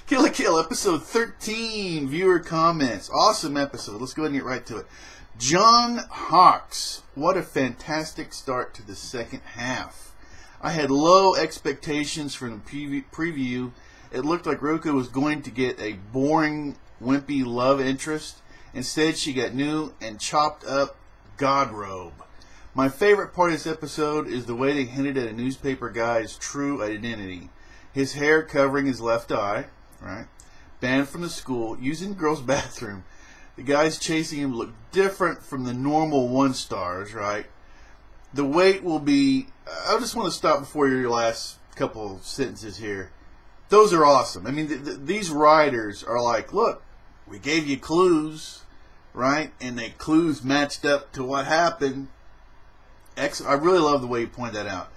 Kill a Kill, episode 13, viewer comments. Awesome episode. Let's go ahead and get right to it. John Hawks. What a fantastic start to the second half. I had low expectations from the preview. It looked like Ruka was going to get a boring, wimpy love interest. Instead, she got new and chopped up God robe. My favorite part of this episode is the way they hinted at a newspaper guy's true identity. His hair covering his left eye, right? Banned from the school, using the girl's bathroom. The guys chasing him look different from the normal 1-stars, right? The wait will be... I just want to stop before your last couple of sentences here. Those are awesome. I mean, these writers are like, look, we gave you clues, right? And the clues matched up to what happened. I really love the way you point that out.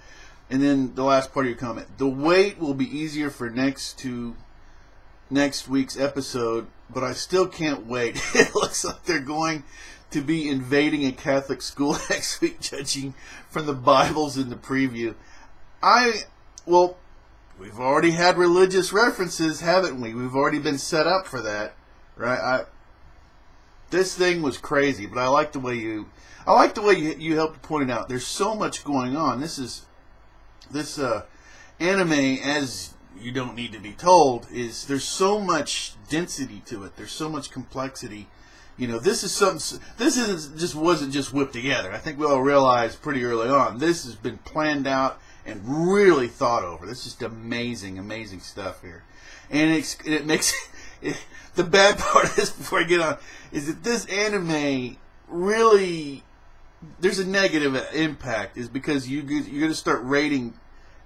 And then the last part of your comment. The wait will be easier for next week's episode, but I still can't wait. It looks like they're going to be invading a Catholic school next week, judging from the Bibles in the preview. Well, we've already had religious references, haven't we? We've already been set up for that, right? This thing was crazy, but I like the way you helped point it out. There's so much going on. This anime, as you don't need to be told, there's so much density to it. There's so much complexity. You know, this wasn't just whipped together. I think we all realized pretty early on. This has been planned out and really thought over. This is just amazing, amazing stuff here. And it makes the bad part of this, before I get on, is that this anime really, there's a negative impact, is because you're going to start rating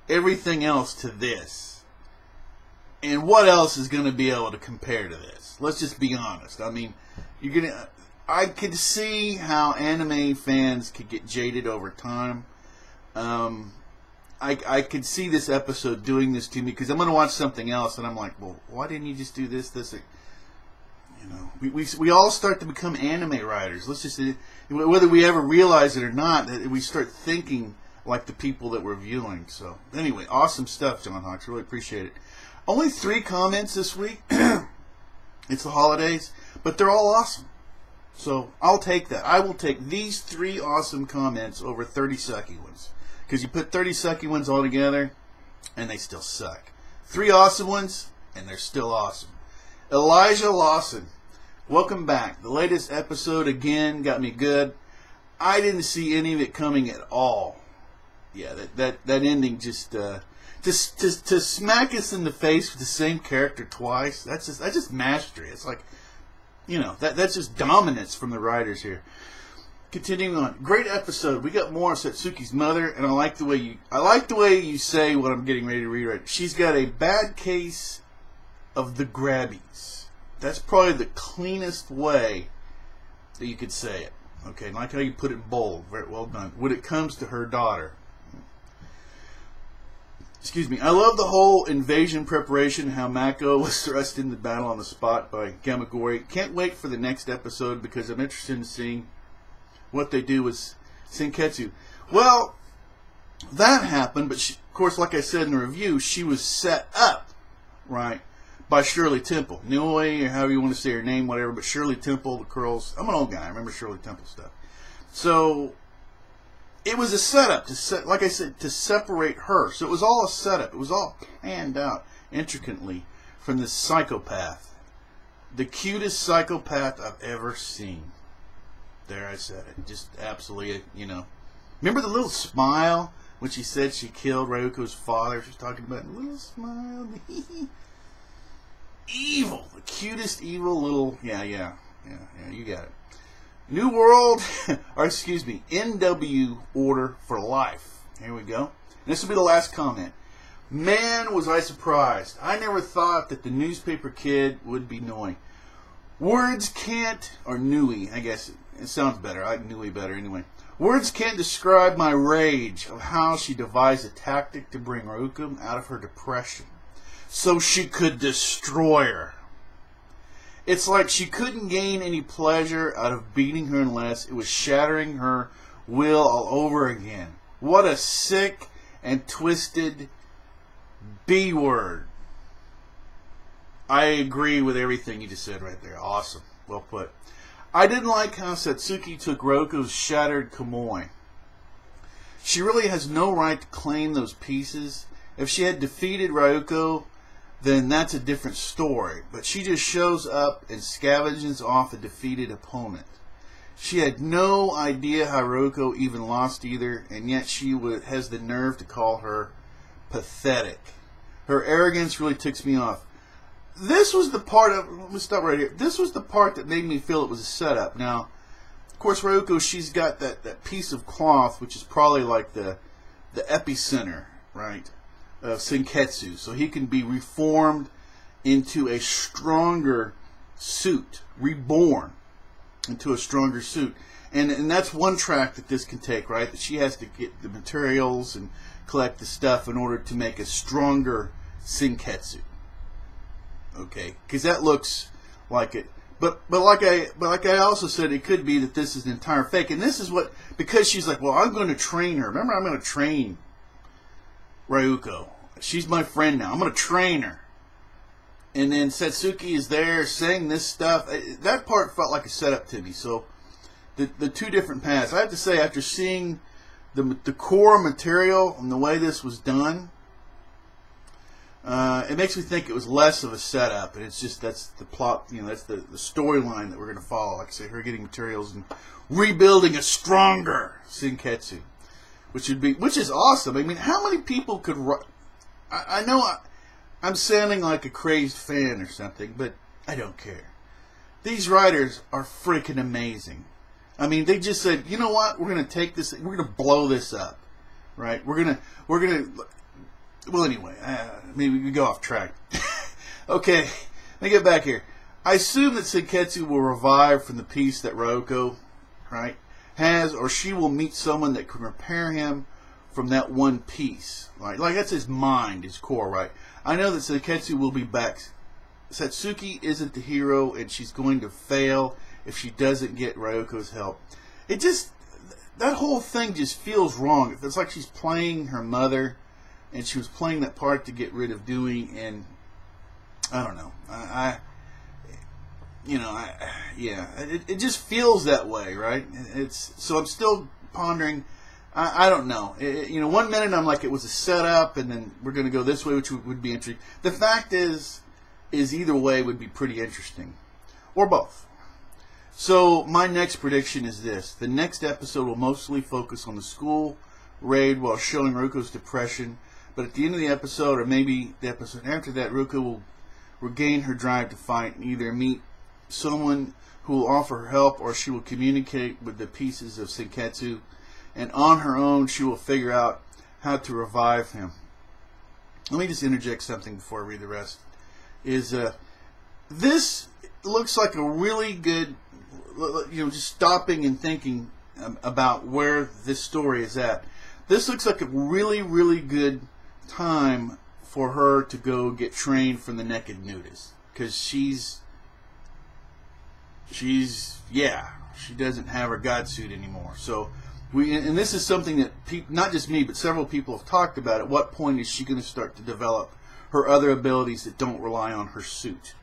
everything else to this. And what else is going to be able to compare to this? Let's just be honest. I mean, I could see how anime fans could get jaded over time. I could see this episode doing this to me, because I'm going to watch something else and I'm like, well, why didn't you just do this? You know, we all start to become anime writers. Let's just, whether we ever realize it or not, that we start thinking like the people that we're viewing. So anyway, awesome stuff, John Hawks. Really appreciate it. Only 3 comments this week. It's the holidays, but they're all awesome. So I'll take that. I will take these 3 awesome comments over 30 sucky ones. Because you put 30 sucky ones all together, and they still suck. 3 awesome ones, and they're still awesome. Elijah Lawson, welcome back. The latest episode, again, got me good. I didn't see any of it coming at all. Yeah, that ending just to smack us in the face with the same character twice. That's just mastery. It's like, you know, that's just dominance from the writers here. Continuing on, great episode. We got more on Satsuki's mother, and I like the way you say what I'm getting ready to read. Right, she's got a bad case of the grabbies. That's probably the cleanest way that you could say it. Okay, like how you put it bold. Very well done. When it comes to her daughter. Excuse me. I love the whole invasion preparation, how Mako was thrust into battle on the spot by Gamagori. Can't wait for the next episode, because I'm interested in seeing what they do with Senketsu. Well, that happened, but of course, like I said in the review, she was set up, right, by Shirley Temple. Nioi, or however you want to say her name, whatever, but Shirley Temple, the curls. I'm an old guy. I remember Shirley Temple stuff. So it was a setup, like I said, to separate her. So it was all a setup. It was all planned out intricately from this psychopath. The cutest psychopath I've ever seen. There, I said it. Just absolutely, you know. Remember the little smile when she said she killed Ryuko's father? She was talking about a little smile. Evil. The cutest evil little... Yeah, you got it. New World, or excuse me, NW Order for Life. Here we go. And this will be the last comment. Man, was I surprised. I never thought that the newspaper kid would be Noi. Words can't, or Nui, I guess it sounds better. I like Nui better anyway. Words can't describe my rage of how she devised a tactic to bring Ryuko out of her depression, so she could destroy her. It's like she couldn't gain any pleasure out of beating her unless it was shattering her will all over again. What a sick and twisted B word. I agree with everything you just said right there. Awesome. Well put. I didn't like how Satsuki took Roko's shattered Kamoi. She really has no right to claim those pieces. If she had defeated Ryuko, then that's a different story. But she just shows up and scavenges off a defeated opponent. She had no idea how Ryuko even lost either, and yet she has the nerve to call her pathetic. Her arrogance really ticks me off. This was the part of... Let me stop right here. This was the part that made me feel it was a setup. Now, of course, Ryuko, she's got that piece of cloth, which is probably like the epicenter, right, of Senketsu. So he can be reformed into a stronger suit, reborn into a stronger suit. And that's one track that this can take, right? That she has to get the materials and collect the stuff in order to make a stronger Senketsu. Okay, because that looks like it. But like I also said, it could be that this is an entire fake. And this is what, because she's like, well, I'm going to train her. Remember, I'm going to train Ryuko. She's my friend now. I'm going to train her. And then Satsuki is there saying this stuff. That part felt like a setup to me. So the two different paths. I have to say, after seeing the core material and the way this was done, it makes me think it was less of a setup, and it's just that's the plot, that's the storyline that we're going to follow. Like I say, her getting materials and rebuilding a stronger Senketsu, which is awesome. I mean, how many people could? I know I'm sounding like a crazed fan or something, but I don't care. These writers are freaking amazing. I mean, they just said, you know what? We're going to take this. We're going to blow this up, right? We're gonna. Well, anyway, maybe we go off track. Okay, let me get back here. I assume that Senketsu will revive from the piece that Ryuko, right, has, or she will meet someone that can repair him from that one piece. Right? Like that's his mind, his core, right? I know that Senketsu will be back. Satsuki isn't the hero, and she's going to fail if she doesn't get Ryuko's help. That whole thing just feels wrong. It's like she's playing her mother, and she was playing that part to get rid of Dewey, and I don't know. It just feels that way, right? So I'm still pondering. I don't know. 1 minute I'm like it was a setup, and then we're going to go this way, which would be interesting. The fact is either way would be pretty interesting, or both. So my next prediction is this: the next episode will mostly focus on the school raid while showing Ryuko's depression. But at the end of the episode, or maybe the episode after that, Ryuko will regain her drive to fight and either meet someone who will offer her help, or she will communicate with the pieces of Senketsu, and on her own she will figure out how to revive him. Let me just interject something before I read the rest. This looks like a really good, just stopping and thinking about where this story is at. This looks like a really, really good time for her to go get trained from the naked nudist, because she doesn't have her god suit anymore. So and this is something that not just me, but several people have talked about. At what point is she going to start to develop her other abilities that don't rely on her suit?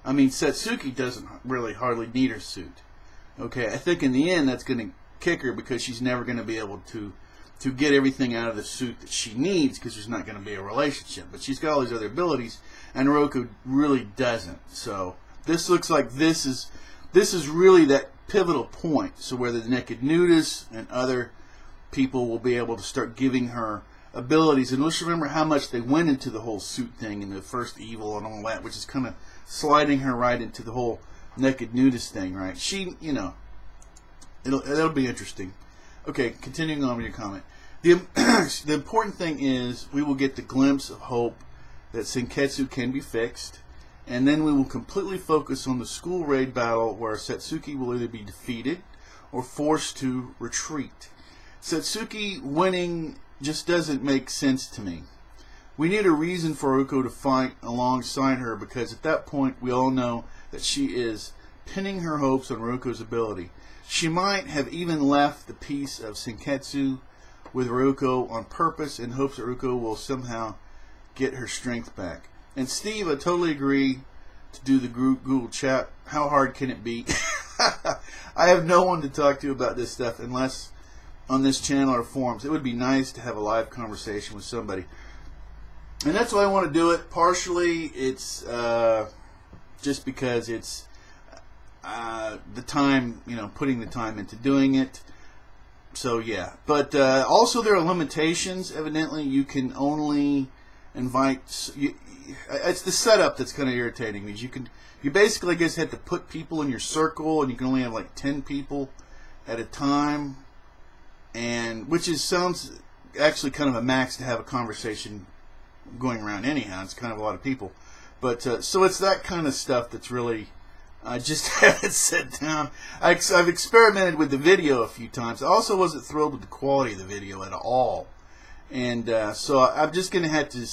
I mean, Satsuki doesn't really hardly need her suit. Okay, I think in the end that's going to kick her, because she's never going to be able to get everything out of the suit that she needs, because there's not going to be a relationship. But she's got all these other abilities, and Ryuko really doesn't. So this looks like this is really that pivotal point. So where the naked nudist and other people will be able to start giving her abilities. And let's remember how much they went into the whole suit thing in the first Evil and all that, which is kind of sliding her right into the whole naked nudist thing, right? It'll be interesting. Okay, continuing on with your comment. The important thing is we will get the glimpse of hope that Senketsu can be fixed, and then we will completely focus on the school raid battle, where Satsuki will either be defeated or forced to retreat. Satsuki winning just doesn't make sense to me. We need a reason for Ryuko to fight alongside her, because at that point we all know that she is pinning her hopes on Ryuko's ability. She might have even left the piece of Senketsu with Ryuko on purpose in hopes that Ryuko will somehow get her strength back. And Steve, I totally agree to do the Google chat. How hard can it be? I have no one to talk to about this stuff unless on this channel or forums. It would be nice to have a live conversation with somebody. And that's why I want to do it. Partially, it's just because it's the time, putting the time into doing it. So, yeah. But also there are limitations. Evidently, you can only invite... it's the setup that's kind of irritating me. You basically just have to put people in your circle, and you can only have like 10 people at a time, and sounds actually kind of a max to have a conversation going around anyhow. It's kind of a lot of people, but so it's that kind of stuff that's really I just haven't sat down. I've experimented with the video a few times. I also wasn't thrilled with the quality of the video at all, and so I'm just going to have to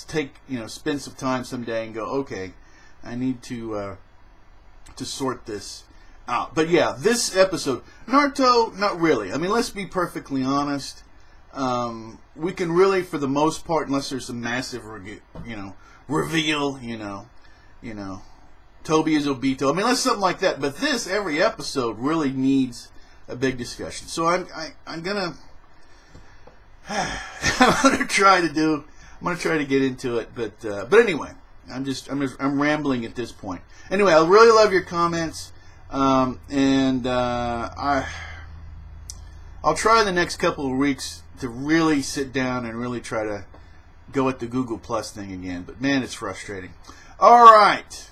take spend some time someday and go, okay, I need to sort this out. But yeah, this episode, Naruto, not really. I mean, let's be perfectly honest. We can really, for the most part, unless there's some massive, reveal, Toby is Obito. I mean, let's something like that. But every episode really needs a big discussion. So I'm gonna try to get into it. But anyway. I'm rambling at this point. Anyway, I really love your comments, and I'll try in the next couple of weeks to really sit down and really try to go at the Google Plus thing again. But man, it's frustrating. All right,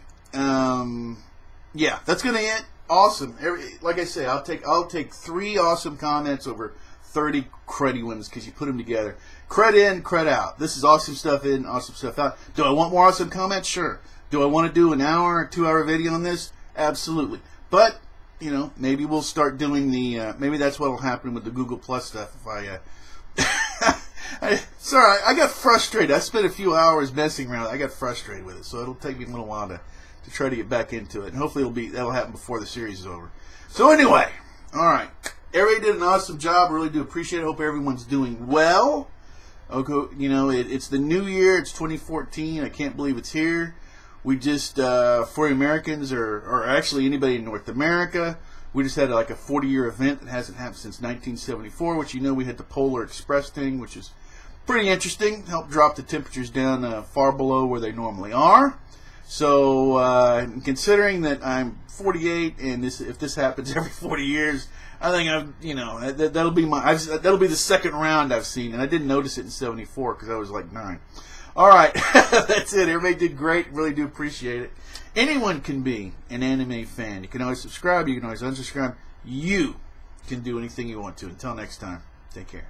yeah, that's gonna end. Awesome. Like I say, I'll take 3 awesome comments over 30 cruddy ones because you put them together. Cred in, cred out. This is awesome stuff in, awesome stuff out. Do I want more awesome comments? Sure. Do I want to do an hour or 2-hour video on this? Absolutely. But, maybe we'll start doing maybe that's what will happen with the Google Plus stuff if sorry, I got frustrated. I spent a few hours messing around. I got frustrated with it. So it'll take me a little while to try to get back into it. And hopefully that'll happen before the series is over. So anyway, all right. Everybody did an awesome job. I really do appreciate it. Hope everyone's doing well. Okay, it's the new year. It's 2014. I can't believe it's here. We just, for Americans or actually anybody in North America, we just had like a 40-year event that hasn't happened since 1974, which we had the Polar Express thing, which is pretty interesting. Helped drop the temperatures down far below where they normally are. So, considering that I'm 48 and if this happens every 40 years, I think that'll be that'll be the second round I've seen, and I didn't notice it in '74 because I was like 9. All right, that's it. Everybody did great. Really do appreciate it. Anyone can be an anime fan. You can always subscribe. You can always unsubscribe. You can do anything you want to. Until next time, take care.